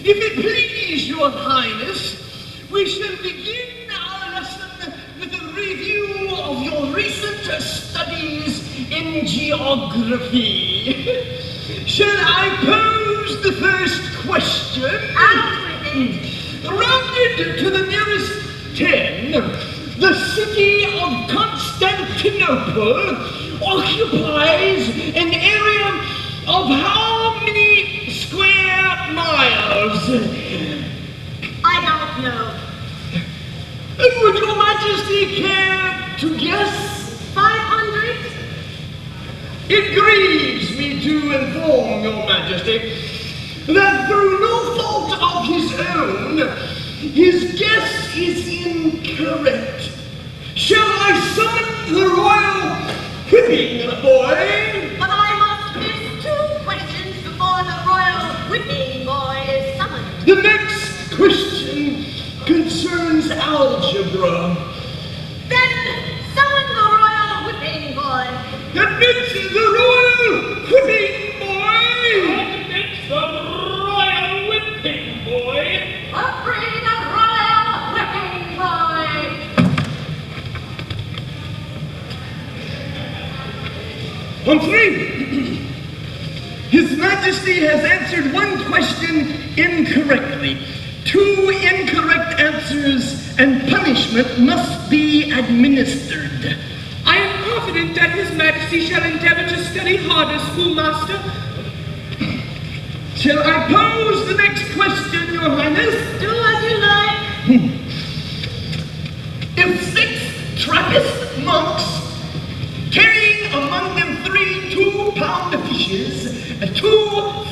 If it please your highness, we shall begin our lesson with a review of your recent studies in geography. Shall I pose the first question? Out with it. Rounded to the nearest 10, the city of Constantinople occupies an area of how many square miles? I don't know. Would your majesty care to guess? 500? It grieves me to inform your majesty that through no fault of his own, his guess is incorrect. Shall I summon the royal whipping boy? But I must miss 2 questions before the royal whipping boy is summoned. The next question concerns algebra. Then summon the royal whipping boy. Admit the royal whipping boy! Admit the royal whipping boy! Bring the royal whipping boy. Humphrey, His Majesty has answered 1 question incorrectly. 2 incorrect answers and punishment must be administered. I am confident that His Majesty shall endeavor to study harder, schoolmaster. Shall I pose the next question, Your Highness? Do as you like. If 6 Trappist monks, carrying among them 3 2-pound fishes, 2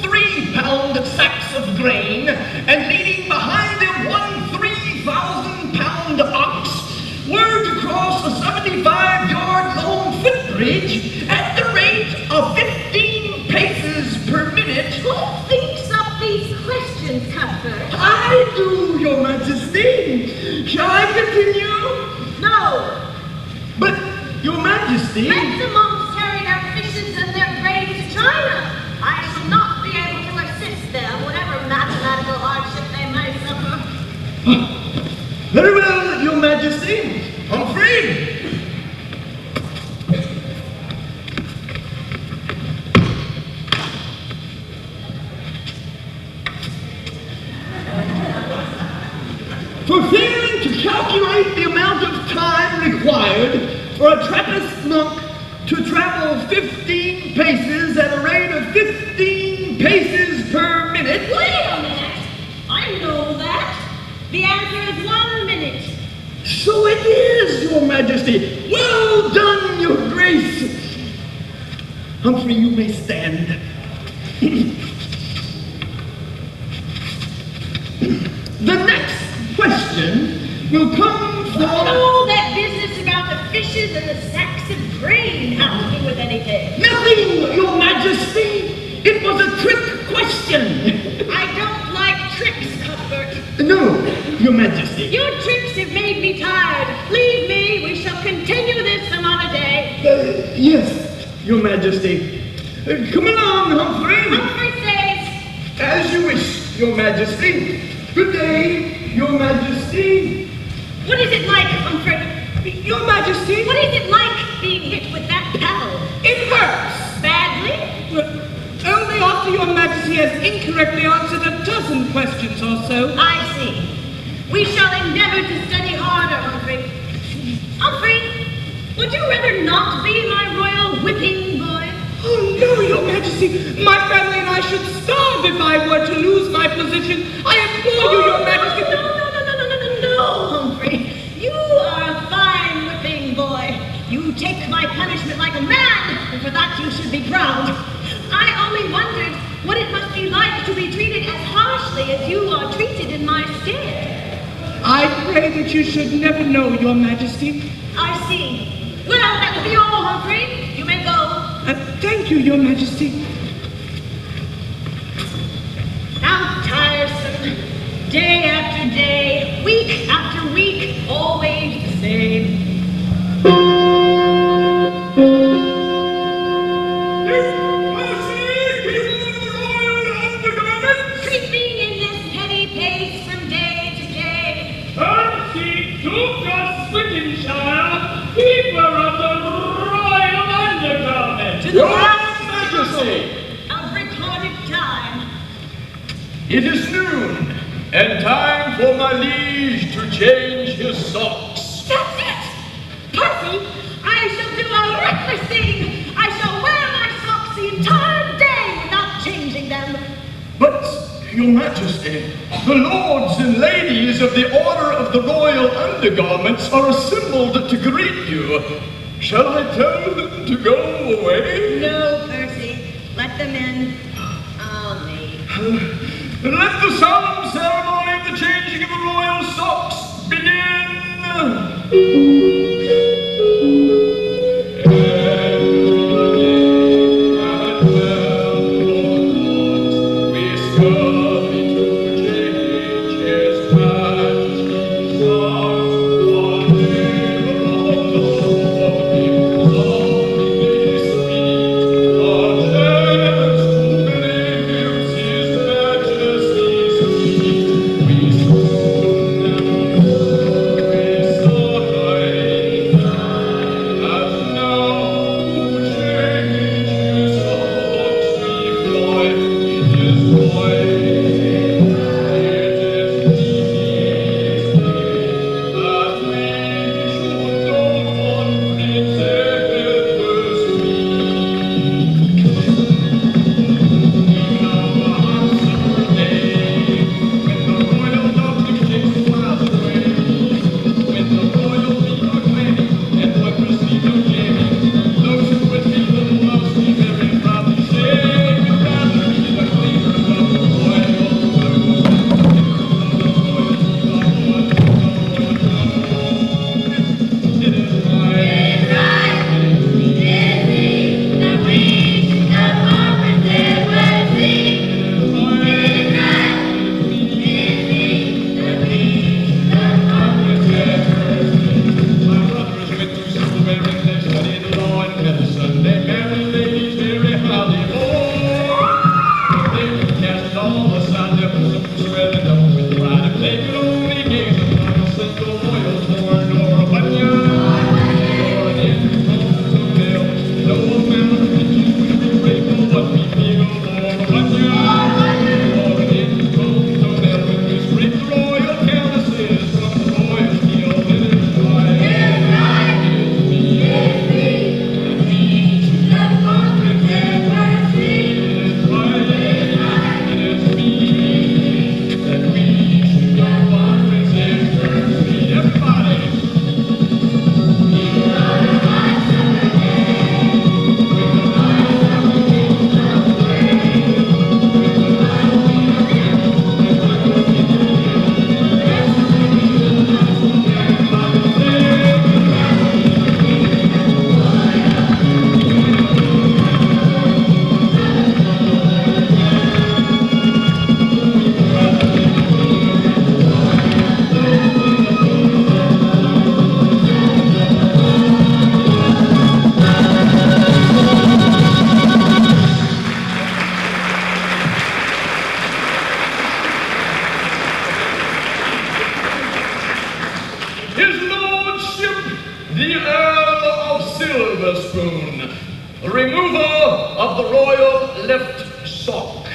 3-pound sacks of grain, and leading behind them 1 3,000-pound ox, were to cross a 75-yard-long footbridge at the rate of 15 paces per minute. Who thinks up these questions, Cuthbert? I do, Your Majesty. Shall I continue? No. But, Your Majesty... Let the monks carry their fishes and their grain to China. I shall not be able to assist them, whatever mathematical hardship they may suffer. Very well, Your Majesty. Humphrey. For failing to calculate the amount of time required for a Trappist monk to travel 15 paces at a rate of 15 paces per minute. Wait a minute. I know that. The answer is 1 minute. So it is, Your Majesty. Well done, Your Grace. Humphrey, you may stand. The next question will come from... All that business about the fishes and the sacks of grain have to do with anything. Nothing, Your Majesty. It was a trick question. I don't like tricks, Cuthbert. No, Your Majesty. Your tricks have made me tired. Leave me. We shall continue this some other day. Yes, Your Majesty. Come along, Humphrey. Humphrey says... As you wish, Your Majesty. Good day, Your Majesty. What is it like, Humphrey? Your Majesty, What is it like being hit with that paddle? it hurts. Badly? Only after Your Majesty has incorrectly answered 12 questions or so. I see. We shall endeavor to study harder, Humphrey. Humphrey, would you rather not be my royal whipping boy? Oh no, Your Majesty. My family and I should starve if I were to lose my position. I implore you, Your Majesty. No, Humphrey. You are a fine whipping boy. You take my punishment like a man, and for that you should be proud. I only wondered what it must be like to be treated as harshly as you are treated in my stead. I pray that you should never know, Your Majesty. I see. Well, that will be all, Humphrey. You may go. Thank you, Your Majesty. How tiresome. Day after day, week after week, always the same. Creeping in this petty pace from day to day. Percy Duke of Swittenshire, keeper of the royal undergarment. To the Your last Majesty! of recorded time. It is noon, and time for my liege to change his socks. That's it! Percy, I shall do a reckless thing. I shall wear my socks the entire day without changing them. But, Your Majesty, the lords and ladies of the Order of the Royal Undergarments are assembled to greet you. Shall I tell them to go away? No, Percy. Let them in. I'll leave. Let the solemn ceremony of the changing of the royal socks begin! Remover of the royal left sock.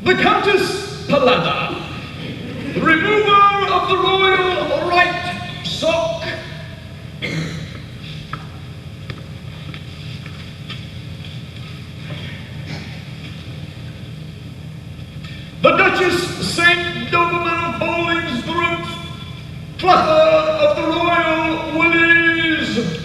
The Countess Pallada, remover of the royal right sock. The Duchess St. Doberman of Bowlingsbrook, plucker of the royal willies.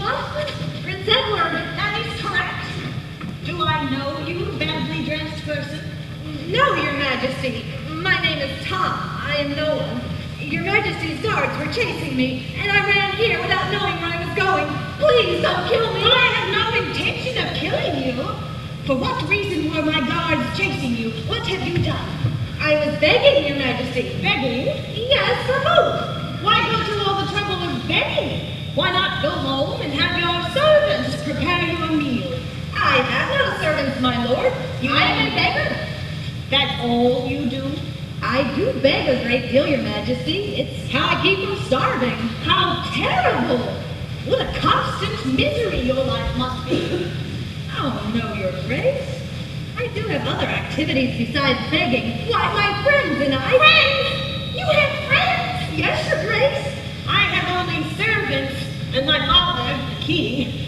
What? Prince Edward. That is correct. Do I know you, badly dressed person? No, Your Majesty. My name is Tom. I am no one. Your Majesty's guards were chasing me, and I ran here without knowing where I was going. Please don't kill me. I have no intention of killing you. For what reason were my guards chasing you? What have you done? I was begging, Your Majesty. Begging? Yes, for food. Why go to all the trouble of begging? Why not go home and have your servants prepare you a meal? I have no servants, my lord. I am a beggar. That's all you do? I do beg a great deal, Your Majesty. It's how I keep from starving. How terrible! What a constant misery your life must be. Oh, no, Your Grace. I do have other activities besides begging. Why, my friends and I... Friends? You have friends? Yes, Your Grace. I have only servants and my father, the king.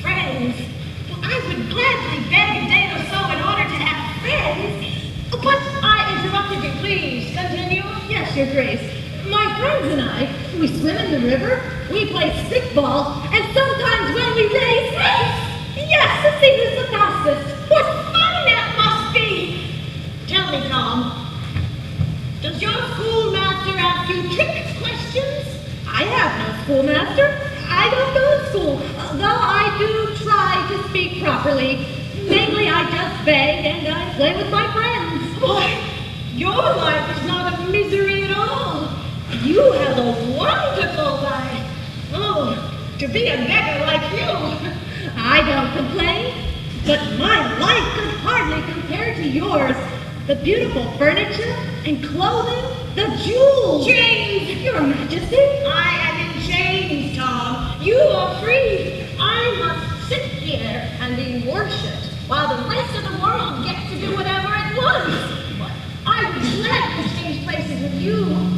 Friends? Well, I would gladly beg a day or so in order to have friends. But I interrupted you. Please, continue. Yes, Your Grace. My friends and I, we swim in the river, we play stickball, and sometimes when we race... Yes, the sea is the fastest. What fun that must be! Tell me, Tom, does your schoolmaster ask you trick questions? I have no schoolmaster. I don't go to school, though I do try to speak properly. Mainly, I just beg and I play with my friends. Boy, your life is not a misery at all. You have a wonderful life. Oh, to be a beggar like you. I don't complain, but my life could hardly compare to yours. The beautiful furniture and clothing, the jewels. Chains! Your Majesty. I am in chains, Tom. You are free. I must sit here and be worshipped while the rest of the world gets to do whatever it wants. But I would glad to change places with you.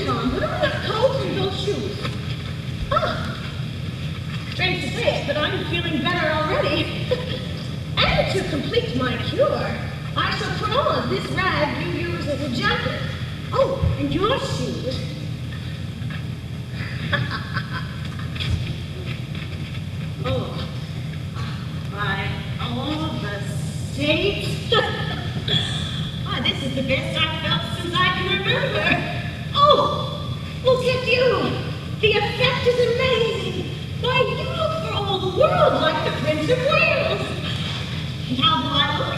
Tom. Put on that coat and those shoes. Ah, strange to say it, but I'm feeling better already. And to complete my cure, I shall put on this rag you use as a jacket. Oh, and your shoes. Oh, by all the saints. Why, this is the best I've felt since I can remember. Oh, look at you. The effect is amazing. Why, you look for all the world like the Prince of Wales. How do I look?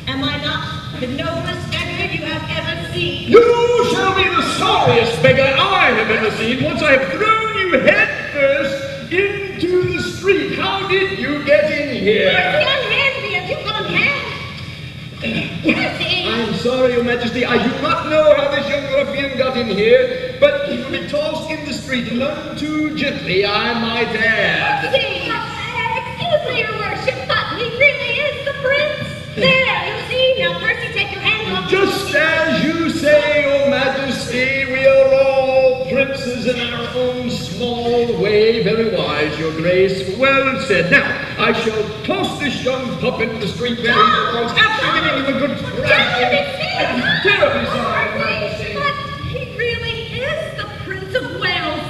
Am I not the noblest beggar you have ever seen? You shall be the sorriest beggar I have ever seen once I have thrown you head first into the street. How did you get in here? Mercy, unhand me. Have you gone mad? Mercy! I'm sorry, Your Majesty. I do not know how this young ruffian got in here, but he will be tossed in the street none too gently, I might add. Mercy! Excuse me, Your Worship, but he really is the prince. There, you see? Now, Percy, take your hand off. Just as you say, Your Majesty, we are all princes in our own small way. Very wise, Your Grace. Well said. Now, I shall toss this young pup into the street very once after giving him a good thrashing. I'm terribly sorry, Your Majesty. But he really is the Prince of Wales.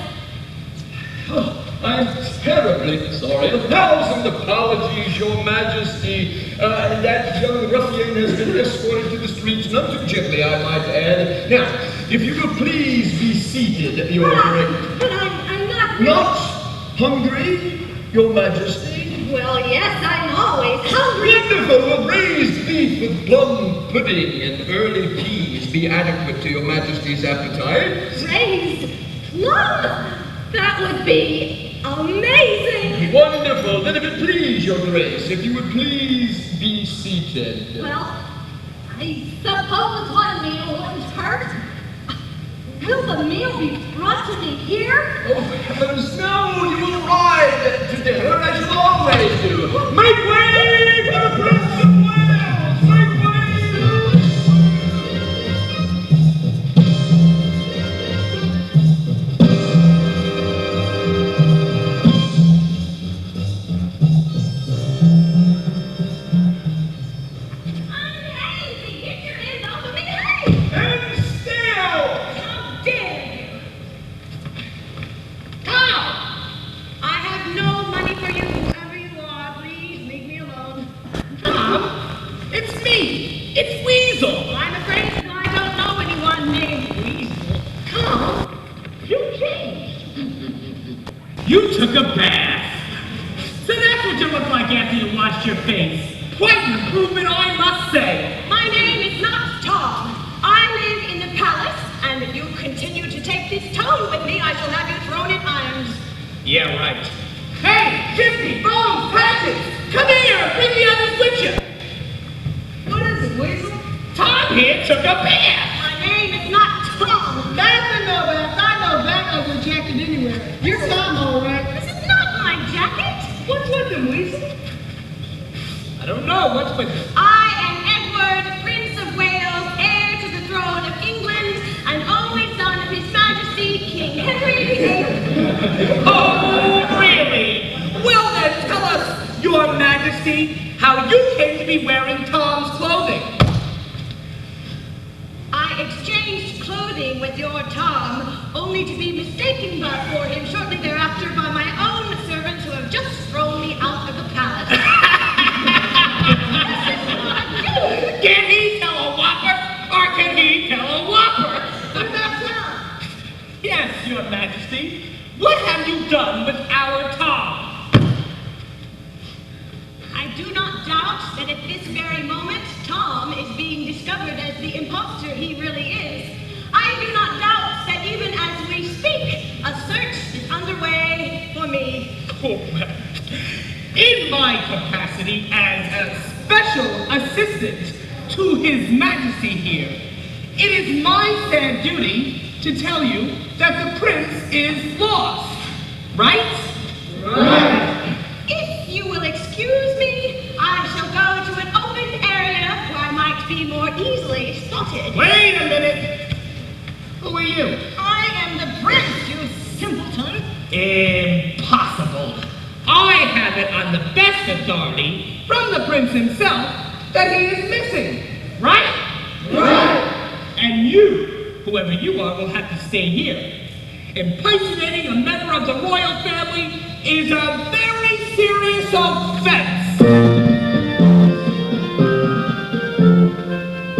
Oh, I'm terribly sorry. 1,000 apologies, Your Majesty. That young ruffian has been escorted to the streets, none too gently, I might add. Now, if you will please be seated, Your Grace. But I'm not... Not hungry, Your Majesty? Well, yes, I'm always hungry. Wonderful! Will raised beef with plum pudding and early peas be adequate to Your Majesty's appetite? Raised plum. That would be amazing. Wonderful! Then if it please, Your Grace, if you would please be seated. Well, I suppose one meal wouldn't hurt. Will the meal be brought to me here? Oh, heavens, no! You will ride to dinner as you always do. Make way for the Prince of Wales! Make way! Hey, get your hands off of me, hey! And still! How dare you? How? I have no money for you, whoever you are. Please leave me alone. Tom, it's me. It's Weasel. I'm afraid that I don't know anyone named Weasel. Tom, you changed. You took a bath. So that's what you look like after you washed your face. Quite an improvement, I must say. My name is not Tom. I live in the palace, and if you continue to take this tone with me, I shall have you thrown in irons. Yeah, right. Hey, Jimmy, Bones, Francis, come here. Bring the others with you. What is it, Weasel? Tom here took a bath. My name is not Tom. Bath and no bath. I know that ugly jacket anywhere. You're Tom, all right. This is not my jacket. What's with him, Weasel? I don't know. What's with you? I am Edward, Prince of Wales, heir to the throne of England, and only son of His Majesty King Henry VIII. Oh, really? Well then, tell us, Your Majesty, how you came to be wearing Tom's clothing. I exchanged clothing with your Tom, only to be mistaken for him shortly thereafter by my own servants who have just thrown me out of the palace. This is not you. Can he tell a whopper, or can he tell a whopper? What about Tom? Yes, Your Majesty. What have you done with our Tom? I do not doubt that at this very moment, Tom is being discovered as the imposter he really is. I do not doubt that even as we speak, a search is underway for me. Oh, well, in my capacity as a special assistant to His Majesty here, it is my sad duty to tell you that the prince is lost, right? Right. If you will excuse me, I shall go to an open area where I might be more easily spotted. Wait a minute. Who are you? it on the best authority from the prince himself that he is missing. Right? Right! And you, whoever you are, will have to stay here. Impersonating a member of the royal family is a very serious offense.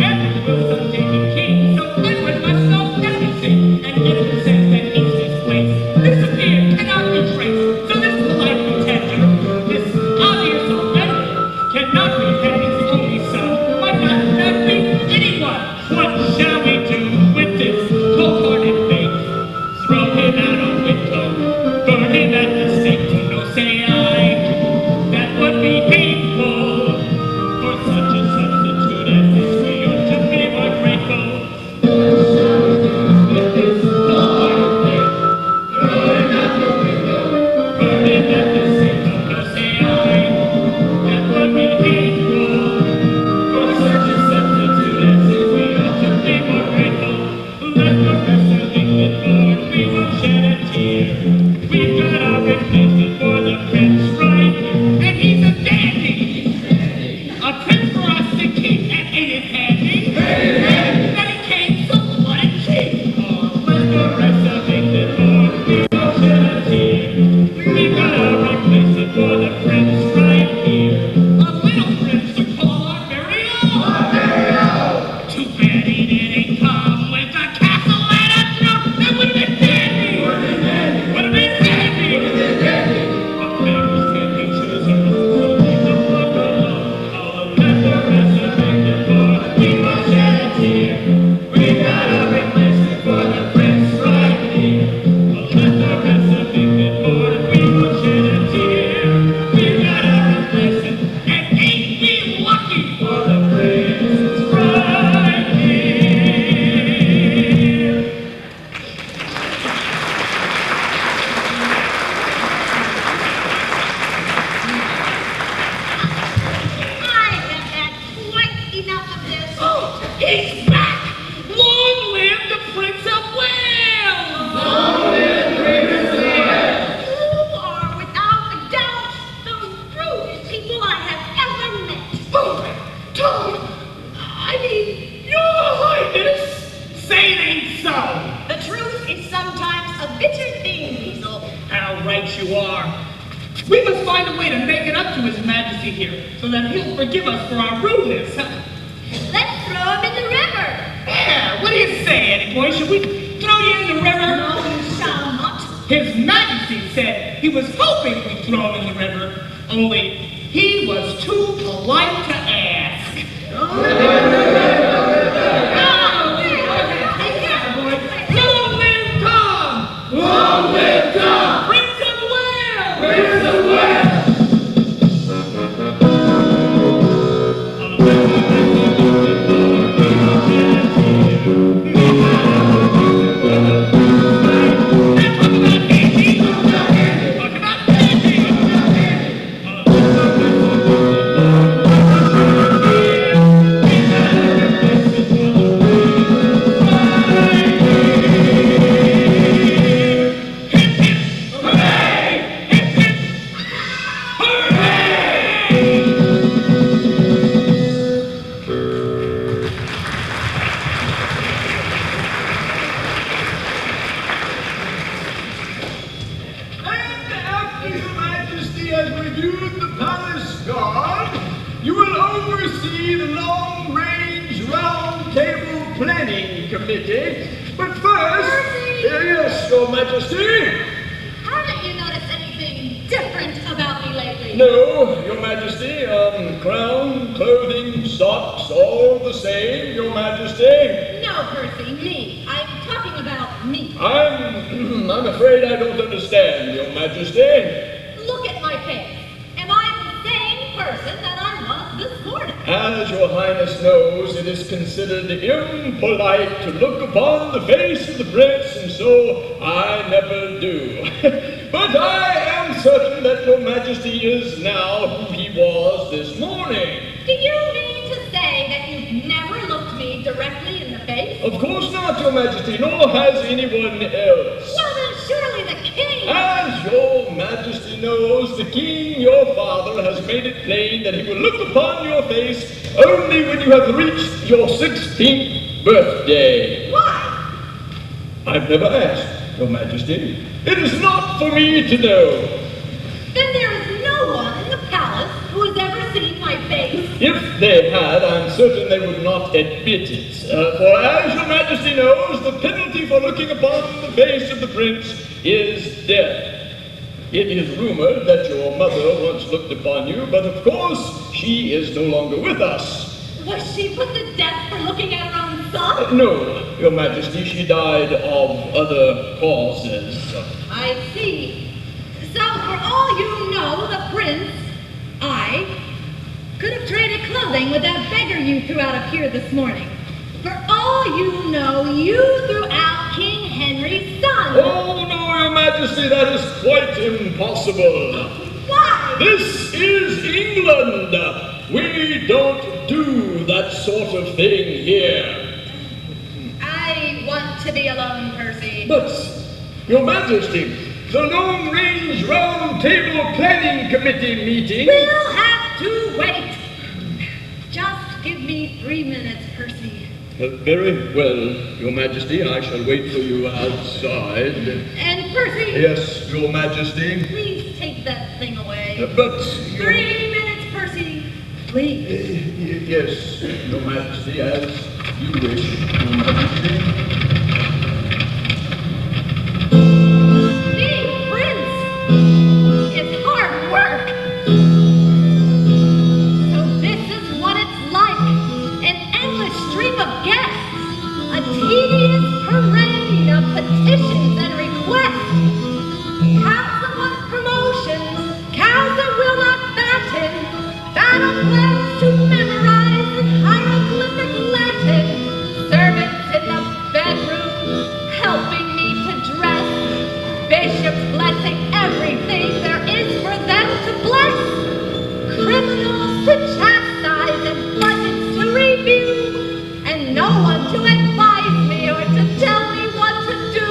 Edward will someday be king, so Edward must know everything. And Edward says that he's displaced, disappeared, cannot be traced. So this polite pretender, this obvious offender, cannot be Henry's only son. Might not be anyone. What shall we do with this cold-hearted fate? Throw him out a window, burn him at the stake. No, say I, that would be painful. For such a substitute as this, we ought to be more grateful. What shall we do with this cold-hearted fate? Throw him out the window, burn him at the stake. No, say I, that would be painful. For such a substitute as this, we ought to be more grateful. Let the rest of England mourn, we will shed a tear. We've got our replacement for the prince right here, and he's a dandy. A prince for us to keep, and ain't it handy? That he came so what a cheap. Oh, let the rest of England mourn, we will shed a tear. We've got our replacement for the prince right here. A little prince to call our very own. Too bad he didn't come with a castle and a throne. That would have been dandy. Would have been dandy. But Mary's can't be choosing. So leave the book alone. Oh, let the rest of England mourn. We will shed a tear. We got a replacement for the prince right here. Oh, let the rest of England mourn. We will shed a tear. We got a replacement, and ain't we lucky for the prince right here. I have had quite enough of this. Oh, he's back! Long live the Prince of Wales! You are, without a doubt, the rudest people I have ever met. Oh, Tom! I mean, Your Highness! Say it ain't so! The truth is sometimes a bitter thing, Weasel. How right you are. We must find a way to make it up to His Majesty here, so that he'll forgive us for our rudeness. Let's throw him in the river. Yeah, what do you say, Eddie boy? Should we throw you in the river? No, you shall not. His Majesty said he was hoping we'd throw him in the river, only he was too polite to ask. Long live Tom! Long live Tom! Prince of Wales! Prince of Wales! And after Your Majesty has reviewed the palace guard, you will oversee the long-range round-table planning committee. But first, yes, Your Majesty. Haven't you noticed anything different about me lately? No, Your Majesty. Crown, clothing, socks, all the same, Your Majesty. No, Percy, me. I'm talking about me. I'm afraid I don't understand, Your Majesty. Look at my face. Am I the same person that I was this morning? As Your Highness knows, it is considered impolite to look upon the face of the prince, and so I never do. But I am certain that Your Majesty is now who he was this morning. Do you mean to say that you've never looked me directly in the face? Of course not, Your Majesty, nor has anyone else. Well, then surely the king... As Your Majesty Majesty knows the king, your father, has made it plain that he will look upon your face only when you have reached your 16th birthday. Why? I've never asked, Your Majesty. It is not for me to know. Then there is no one in the palace who has ever seen my face. If they had, I'm certain they would not admit it. For as Your Majesty knows, the penalty for looking upon the face of the prince is death. It is rumored that your mother once looked upon you, but of course she is no longer with us. Was she put to death for looking at her own son? No, Your Majesty, she died of other causes. I see. So for all you know, the prince, I, could have traded clothing with that beggar you threw out of here this morning. For all you know, you threw out King Henry's son. Oh, no, Your Majesty, that is quite impossible. Why? This is England. We don't do that sort of thing here. I want to be alone, Percy. But, Your Majesty, the Long Range Round Table Planning Committee meeting... We'll have to wait. Just give me 3 minutes, Percy. Very well, Your Majesty. I shall wait for you outside. And Percy... Yes, Your Majesty. Please take that thing away. But... 3 minutes, Percy. Please. Yes, Your Majesty, as you wish, Your Majesty. Being prince is hard work. So this is what it's like. An endless stream of guests. A tedious parade of petitions and requests. Cows that want promotions. Cows that will not fatten. Battle plans to memorize in hieroglyphic Latin. Servants in the bedroom helping me to dress. Bishops blessing everything there is for them to bless. Criminals to chastise and budgets to review. And no one to advise me or to tell me what to do.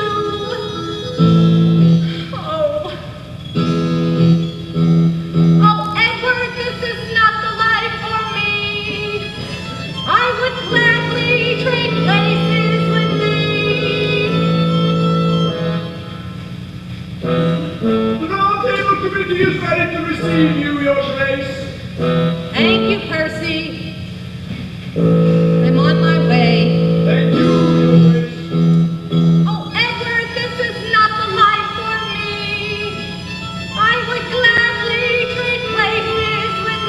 Oh, Edward, this is not the life for me. I would gladly trade places with thee. The Round Table Committee is ready to receive you, Your Grace. Thank you, Percy. I'm on my way. Thank you, Your Grace. Oh, Edward, this is not the life for me. I would gladly trade places with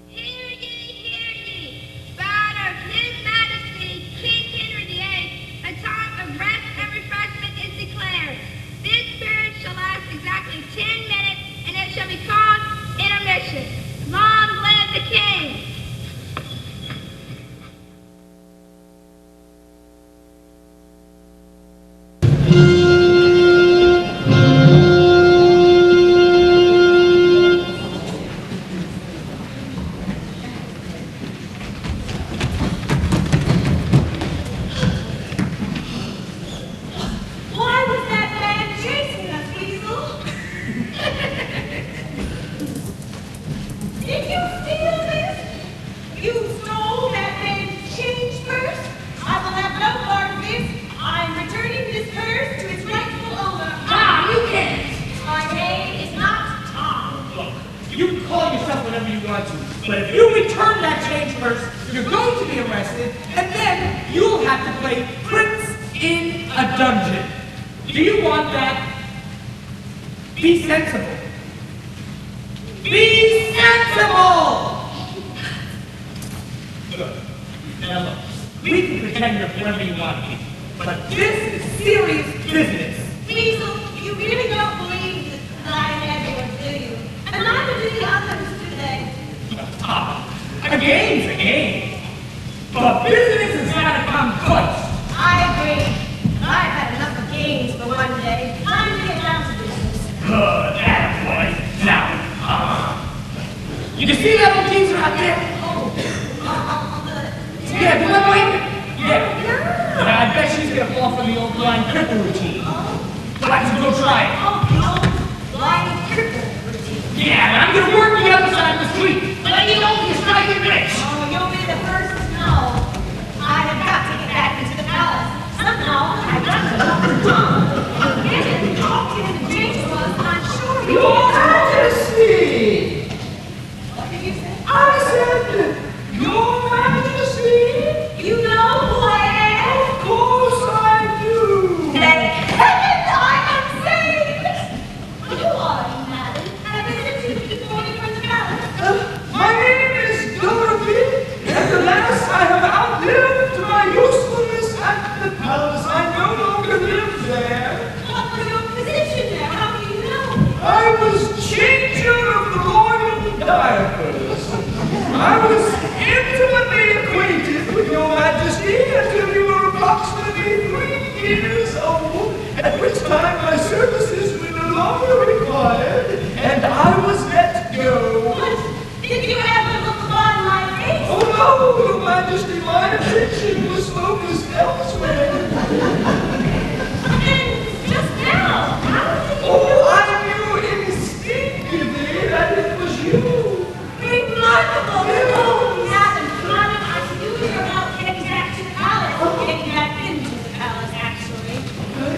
Hear ye, hear ye. God of His Majesty, King Henry VIII, a time of rest and refreshment is declared. This period shall last exactly 10 minutes, and it shall be called intermission. Long live the King! Why was that man chasing us, Weasel? Did you steal this? You stole that man's change purse? I will have no part of this. I'm returning this purse to its rightful owner. Tom, you can't. My name is not Tom. Look, you can call yourself whatever you want to, but if you return that change purse, you're going to be arrested, and then you'll have to play Prince in a dungeon. Do you want that? Be sensible. Be sensible! Now look, we can pretend you're whatever you want to be, but this is serious business. Weasel, you really don't believe that I am Edward, do you? And neither do the others, do they? A game's a game. But business has got to come first. I agree. I've had enough of games for one day. Time to get down to business. Good, attaboy. Now, you can see that old geezer out there? Yeah, the one way? Yeah. Yeah, I bet she's gonna fall from the old blind cripple routine. We'll have to go try it. Oh, the old blind cripple routine. Yeah, and I'm gonna work the other side of the street. But I need only to strike it rich. Oh, you'll be the first to know. I have got to get back into the palace. Somehow, I've got to talk to Tom. Get him to talk to him and change was, and I'm sure he Your will. Majesty! What did you say? I said, Your Majesty! You know who I am? Of course I do! Thank heaven I am saved! Who are you, madam? Have I sent you before you from the palace? My name is Dorothy, and the last I have outlived my usefulness at the palace. I no longer live there. What was your position there? How do you know? I was changer of the royal diapers. I was intimately acquainted with Your Majesty until you were approximately 3 years old, at which time my services were no longer required, and I was let go. What? Did you ever look upon my face? Oh no, Your Majesty, my attention was focused elsewhere. And just now, how did you Oh, I knew instinctively that it was you. Remarkable! Oh, madam, I knew you were about getting back to the palace. Getting back into the palace, actually.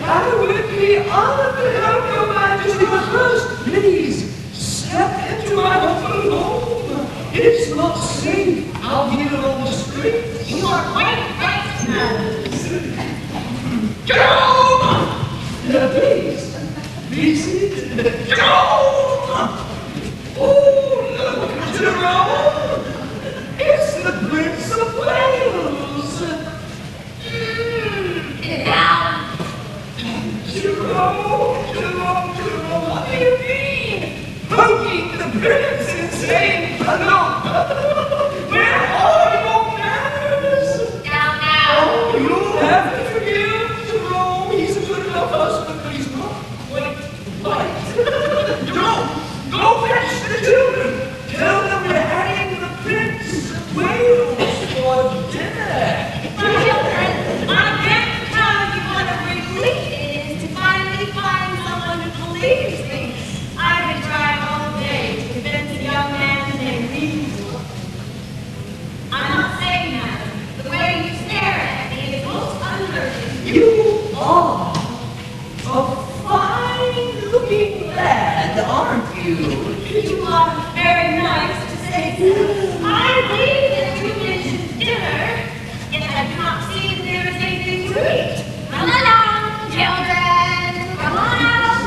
I would be honored to help Your Majesty, but first, please, step into my humble home. It's not safe out here on the streets. You are quite right, madam. Get home! Please, be seated. Get home! Oh, look at Jerome! It's the Prince of Wales! Jerome, what do you mean? Poking the Prince insane? No! Where are your manners? Down now. Oh, you'll have to forgive Jerome. He's a good enough husband, but he's not quite. Jerome, go fetch the children. Tell them we're having the Prince of Wales for dinner. My children, I can't tell you what a relief it is to finally find someone who believes me. I've been trying all day to convince a young man named Weasel. I must say, madam, the way you stare at me is most unnerving. You are a fine-looking lad, aren't you? You are very nice to say so. I believe that you mentioned dinner, yet I do not see that there is anything to eat. Come along, children. Come on out.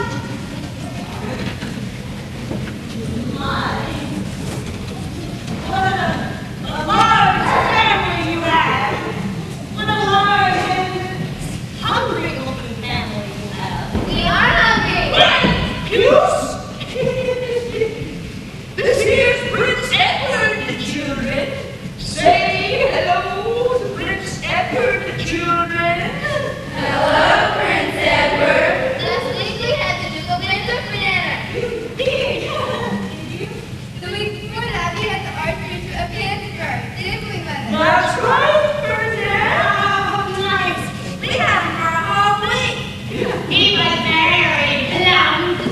My, what a large family you have. What a large and hungry-looking family you have. We are hungry. Yes! This here's Prince Edward, children. Say hello to Prince Edward, children. Hello, Prince Edward. Last week we had to do a winter banana. The week before that we had the Archbishop of Canterbury. Didn't we, Mother? That's right, Bernard. Oh, nice. We had him for a whole week. He was very plump.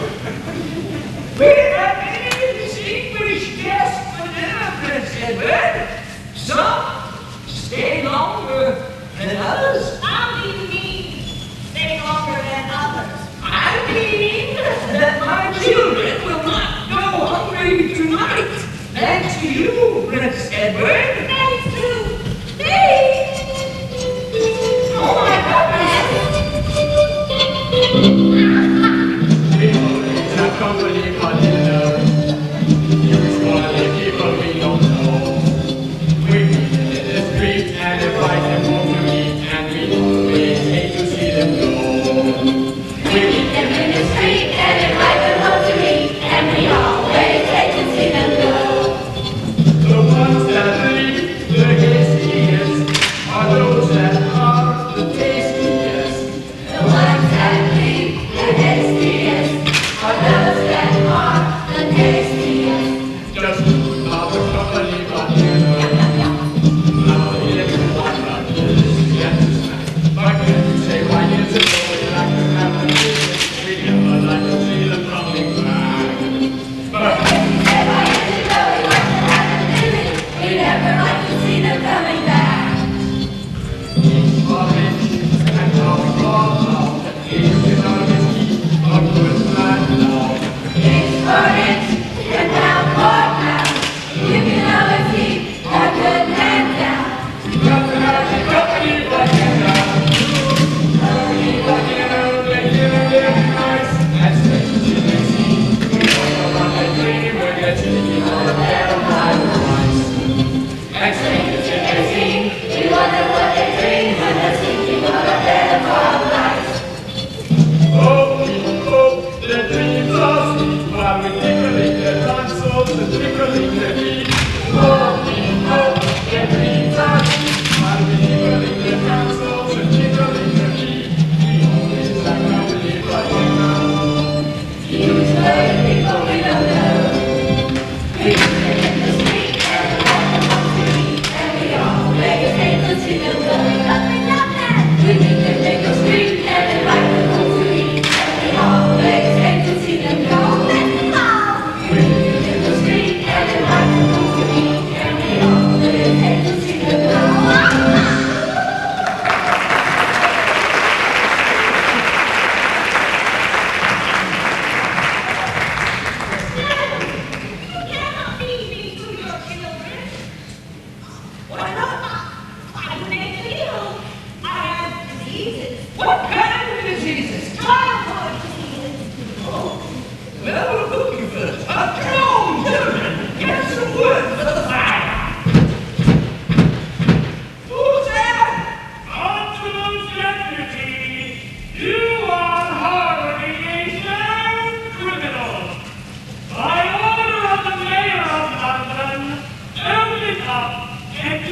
We have many distinguished guests for dinner, Prince Edward. Some stay longer than others. How do you mean stay longer than others? I mean that my children will not go hungry tonight. Thanks to you, Prince Edward. Thanks to me. Oh my That company for dinner. You want to keep a we don't know. We meet in the street and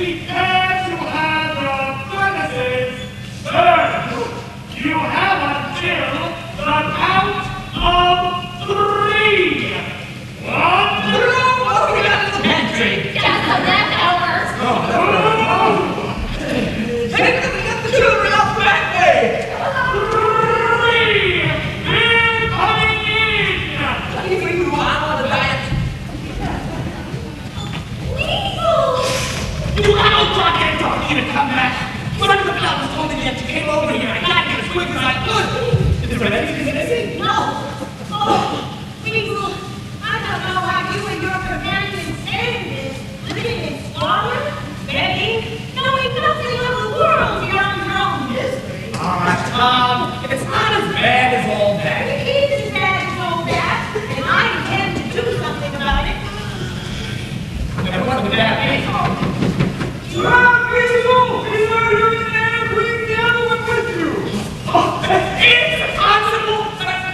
prepare to have your furnaces burned. You have until the count of 3. 1, 2, Oh, we got to the pantry. Just the leftovers. Hey, we got the children out the back way. 3. They're coming in. I'm on a diet. You out-talk and talk you to come back. When the fellas told me that you came over here, I got here as quick as I could. Is there anything missing? No. Oh, Weasel, I don't know how you and your companions stand this. Living in squalor, begging, knowing nothing of the world beyond your own misery. Tom, it's not as bad as all that. It is as bad as all that, and I intend to do something about it. And what would that be? Drop Weasel! Is there you in there? Bring the other one with you. Oh, it's impossible!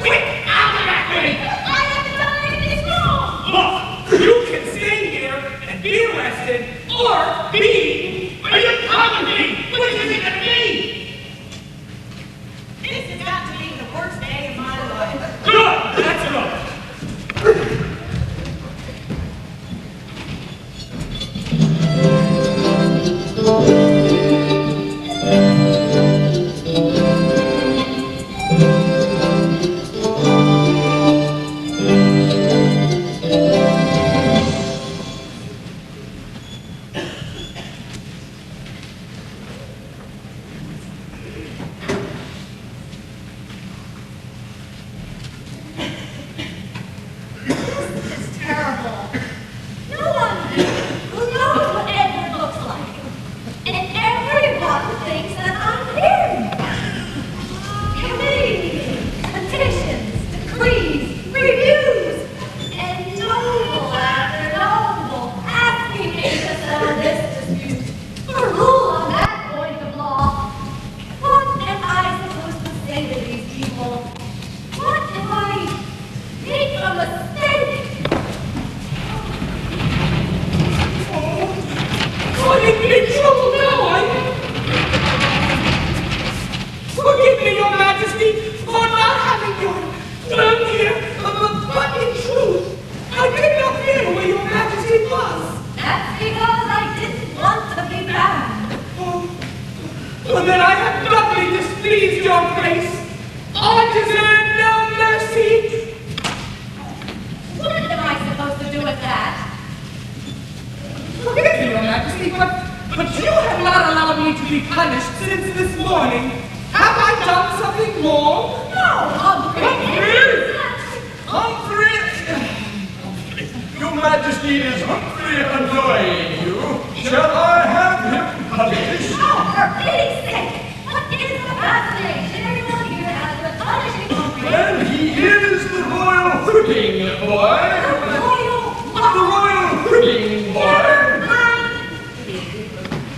Quick, out of that way! I haven't done anything wrong. Look, you can stay here and be arrested, or be... Are you coming me? Which is it gonna be? This has got to be the worst day of my life. Good! That's good. It's terrible. No one who knows what Edward looks like. And everyone thinks that I'm him. Committees, petitions, decrees, reviews, and noble after noble asking me to settle this dispute or rule on that point of law. What am I supposed to say to these people? What if I make a mistake? I'm in big trouble now, Forgive me, Your Majesty, for not having your done here, but in truth, I did not hear where Your Majesty was. That's because I didn't want to be bound. Well, then I have doubly displeased Your Grace. I deserve no mercy. What am I supposed to do with that? Forgive me, Your Majesty, but you have not allowed me to be punished since this morning. Have I done something wrong? No, Humphrey! Your Majesty, is Humphrey annoying you? Shall I have him punished? Oh, for pity's sake! What is the fascination everyone here has with punishing Humphrey? Well, he is the royal whipping boy. Royal The royal whipping boy.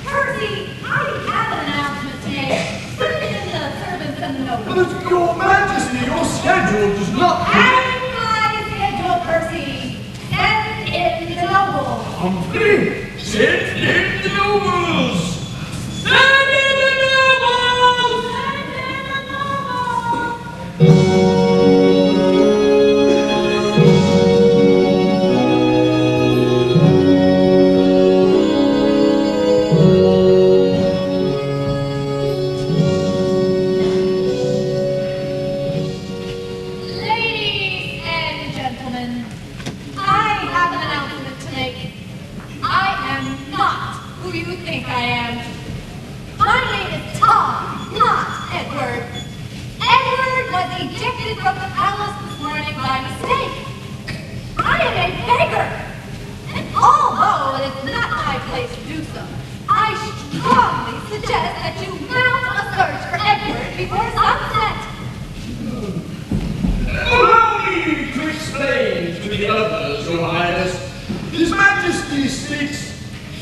Percy, I have an announcement to make. Put it in the servants and the nobles. But Your Majesty, your schedule does not permit. And my schedule, Percy. Send in the nobles. Humphrey, send in the nobles. Send in the nobles! Send in the Ladies and gentlemen, I have an announcement to make. I am not who you think I am. My name is Tom, not Edward. Edward was ejected from the palace this morning by mistake. I am a beggar. And although it is not my place to do so, I strongly suggest that you mount a search for Edward before sunset. Allow me to explain to the others, Your Highness. His Majesty speaks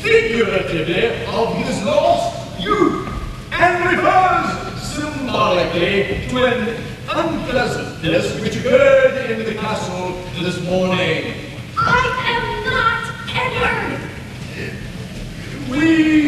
figuratively of his lost youth and refers symbolically to an unpleasantness which occurred in the castle this morning. I am not Edward. We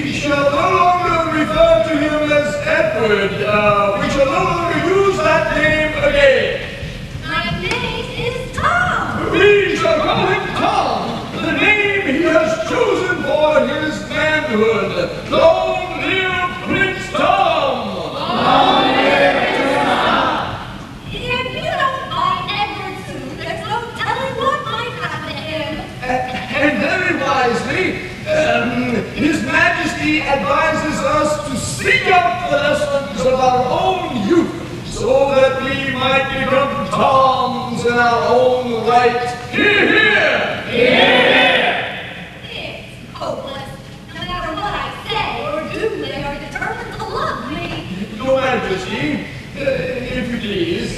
knighthood. Long live Prince Tom! Long live Prince Tom! If you don't find Edward soon, there's no telling what might happen to him. And very wisely, His Majesty advises us to seek out the lessons of our own youth, so that we might become Toms in our own right. Hear, hear! Hear, hear! It's hopeless. No matter what I say or do, they are determined to love me. Your Majesty, if you please,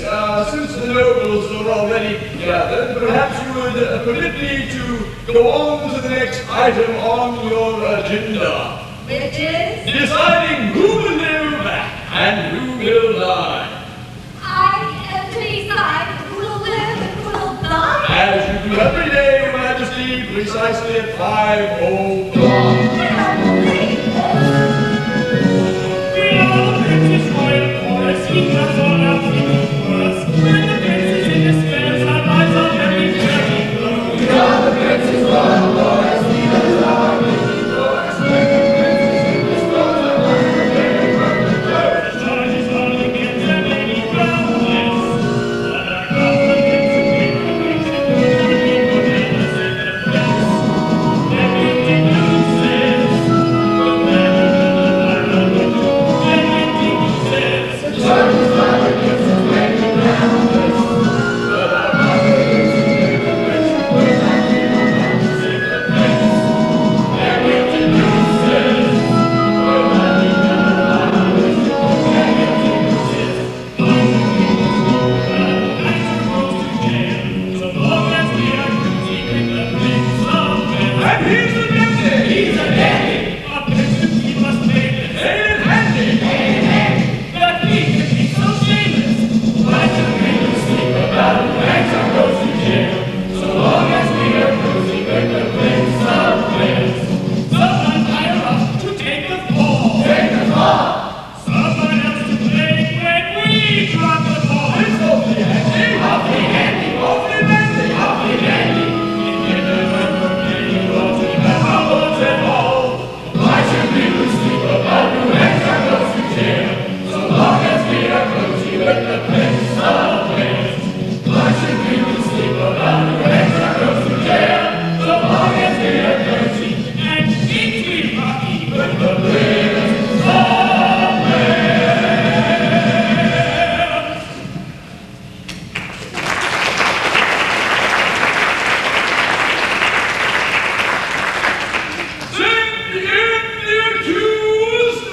since the nobles are already gathered, perhaps you would permit me to go on to the next item on your agenda. Which is? Deciding who will live and who will die. I am to decide who will live and who will die. As you do every day, Your Majesty, precisely at 5:00. We are the Princess Royal Chorus. He comes on out to the chorus. When the prince is in despair, our lives are very, very low. We are the Princess Royal Chorus. He comes on out to the chorus. When the prince is in despair, our lives are very, very low. The charge is on against the lady groundless. But our government gets a big conviction. The people get us in the place. Their guilty loses. No matter what the their guilty loses. The charge is on against the lady groundless. But our government gets a big conviction. We're not even allowed to save the place. Their guilty loses. We're not even allowed to save the place. Their guilty loses. So long as we are guilty in the place of men. And he's a dandy! He's a dandy! A picture he must make it. Hey and handy! That he can be so shameless. Why should we sleep about who hangs our rosy jail? So long as we are cozy with the place of men. Someone higher up to take the fall. Take the fall! Someone else to play when we drop the ball. It's awfully handy! Awfully handy. Awfully dandy! Awfully dandy. In the number playing roles we have our ones and all. Why should we lose sleep about who hangs our rosy jail? So long as we are cozy with the place of Wales. Why should we lose sleep about who hangs our rosy jail? So long as we are cozy and deeply rocky with the place of Wales. Send in the accused!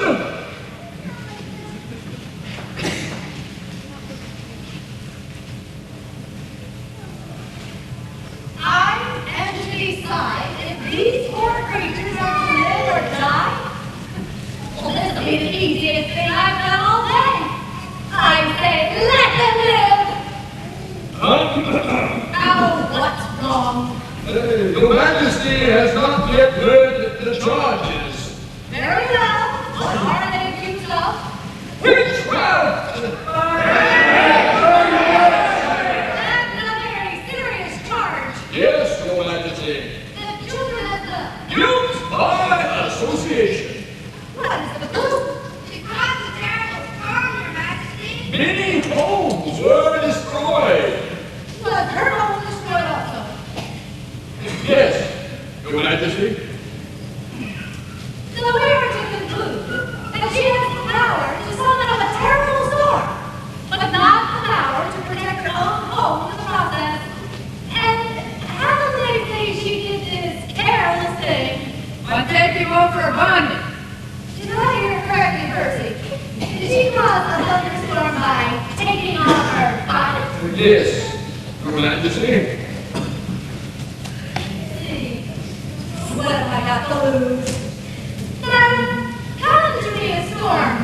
I am to decide if these poor creatures are to live or die. Well, this will be the easiest thing I've done all day. I say, let them live. Oh, what's wrong? Your Majesty has not yet heard the charges. Very well. What are they accused of? Witchcraft! That's a very serious charge. Yes, Your Majesty. The children of the... Guilt by association. What is the proof? She caused a terrible storm, Your Majesty. Many homes were destroyed. Was her home destroyed also? Yes, Your Majesty. So we are to conclude that she has the power to summon up a terrible storm, but not the power to protect her own home in the process. And how do they say she did this careless thing? I take you over for bondage. Did I hear correctly, Percy? Did she cause a thunderstorm by taking off her bonnet? Yes, Your Majesty. See, what have I got to lose? Then come to me a storm,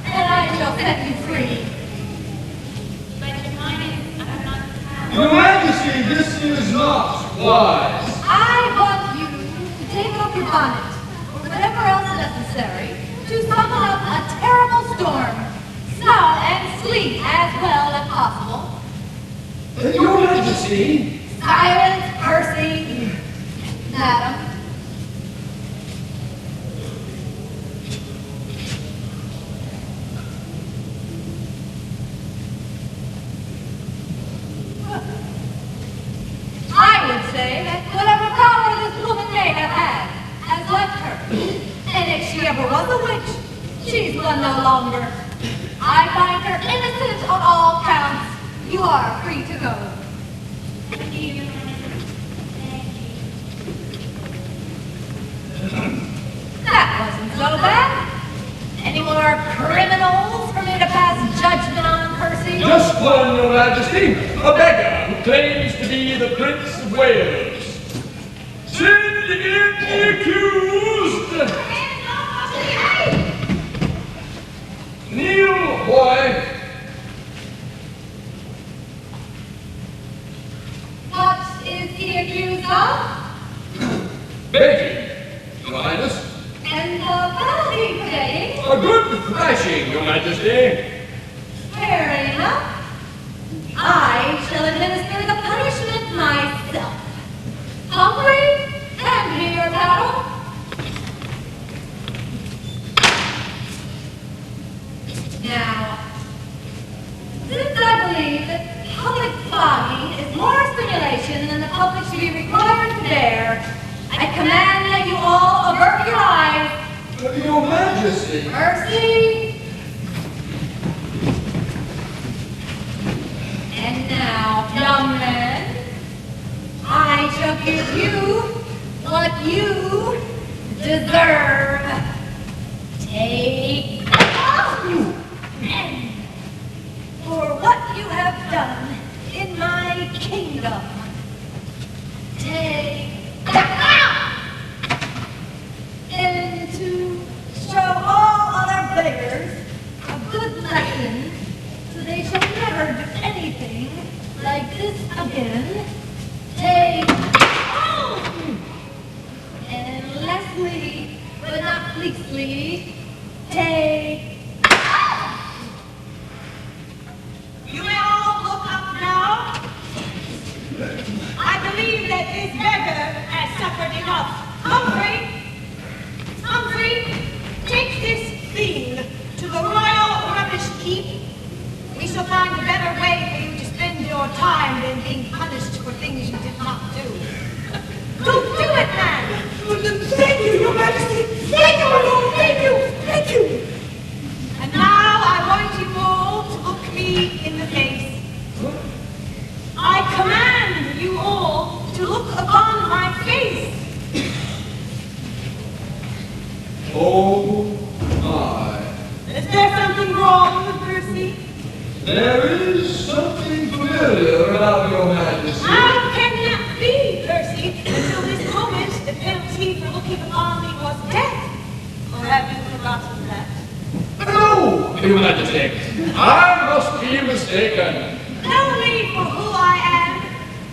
and I shall set you free. But your mind, I'm not Your Majesty, this is not wise. I want you to take off your bonnet, or whatever else necessary, to summon up a terrible storm. Snow and sleet as well if possible. Your Majesty. Silence, Percy. Madam. a witch. She's one no longer. I find her innocent on all counts. You are free to go. Thank you. That wasn't so bad. Any more criminals for me to pass judgment on, Percy? Just one, Your Majesty. A beggar who claims to be the Prince of Wales. Send in the accused! Kneel, boy. What is he accused of? Begging, Your Highness. And the penalty for begging? A good thrashing, Your Majesty. Fair enough. I shall administer the punishment myself. Humphrey, hand me your paddle. Now, since I believe that public flogging is more stimulation than the public should be required to bear, I command that you all avert your eyes. Your Majesty. Mercy. And now, young men, I shall give you what you deserve. Take off. And for what you have done in my kingdom, take out. And to show all other beggars a good lesson, so they shall never do anything like this again, take out. And lastly, but not leastly, take out. You may all look up now. I believe that this beggar has suffered enough. Humphrey, take this thing to the royal rubbish heap. We shall find a better way for you to spend your time than being punished for things you did not do. Don't do it, man! Thank you, Your Majesty. Thank you, my lord. Thank you. Thank you. And now I want you all to look me in the face. I command you all to look upon my face. Oh, my. Is there something wrong with Percy? There is something familiar about Your Majesty. How can that be, Percy? Until this moment, the penalty for looking upon me was death. Or have you forgotten that? No, Your Majesty. I must be mistaken. Know me for who I am.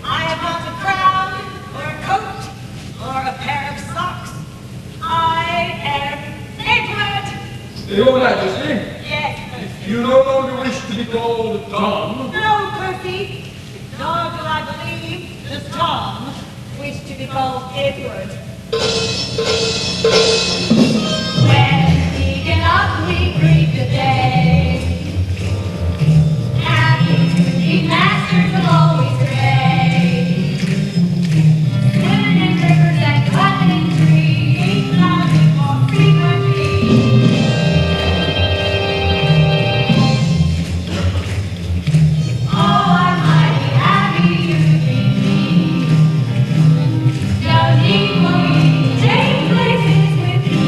I am not a crown, or a coat, or a pair of socks. I am Edward. Your Majesty, Yes, Percy. you no longer wish to be called Tom. No, Percy. Nor do I believe that Tom wished to be called Edward. When we get up, we greet the day. Happy to be masters of always gray. Swimming in rivers and climbing in trees, loving more frequently. Oh, I'm mighty happy to be me. No need for me to change places with me.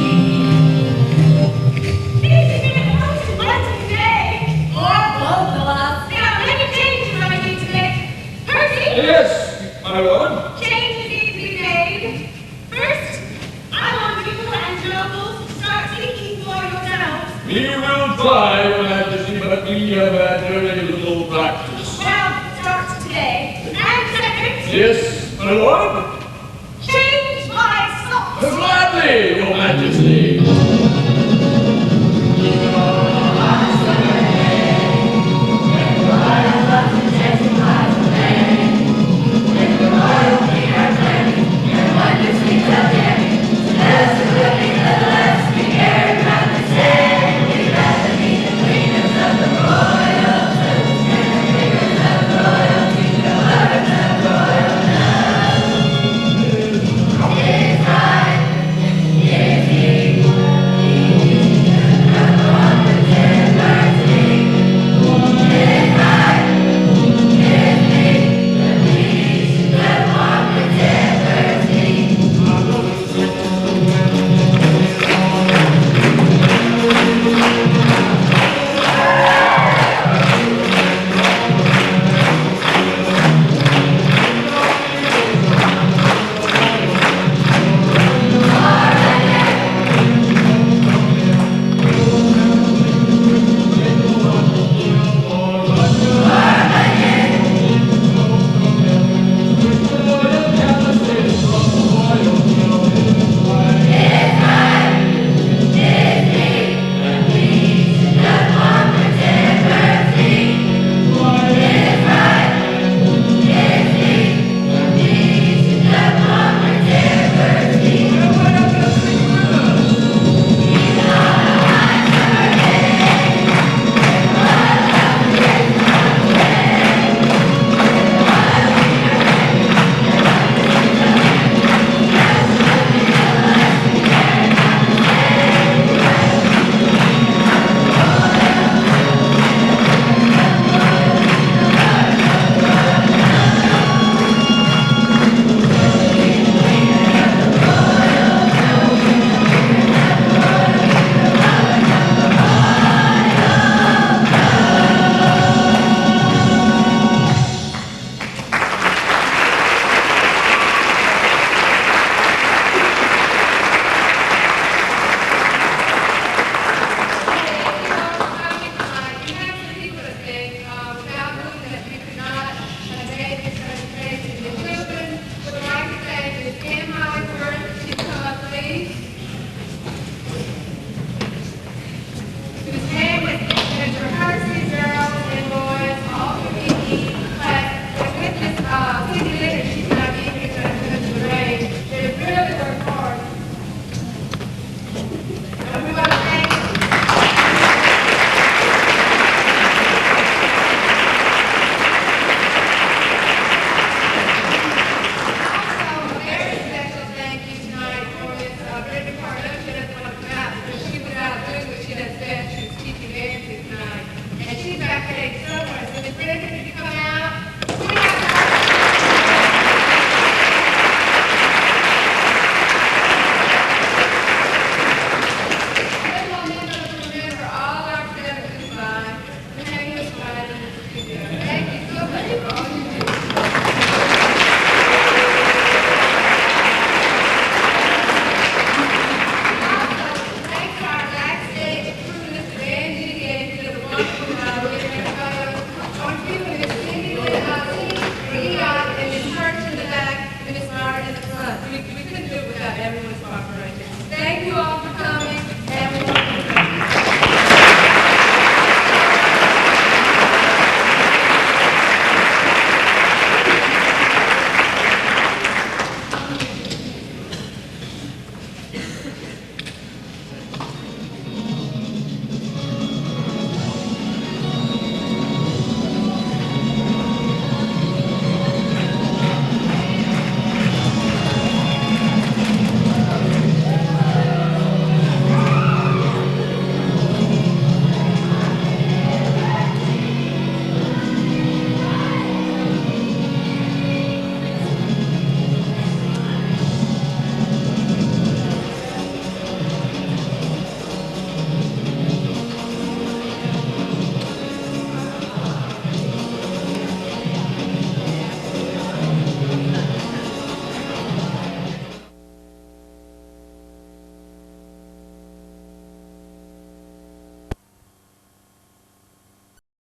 These are gonna host a blessed day. Or both of us. There are many changes I need to make. Percy, Yes, my lord. changes need to be made. First, I want you and nobles to start thinking for yourselves. We will try, Your Majesty, but we have had very little practice. Well, it starts today. And second, Yes, my lord. change my socks. Gladly, Your Majesty.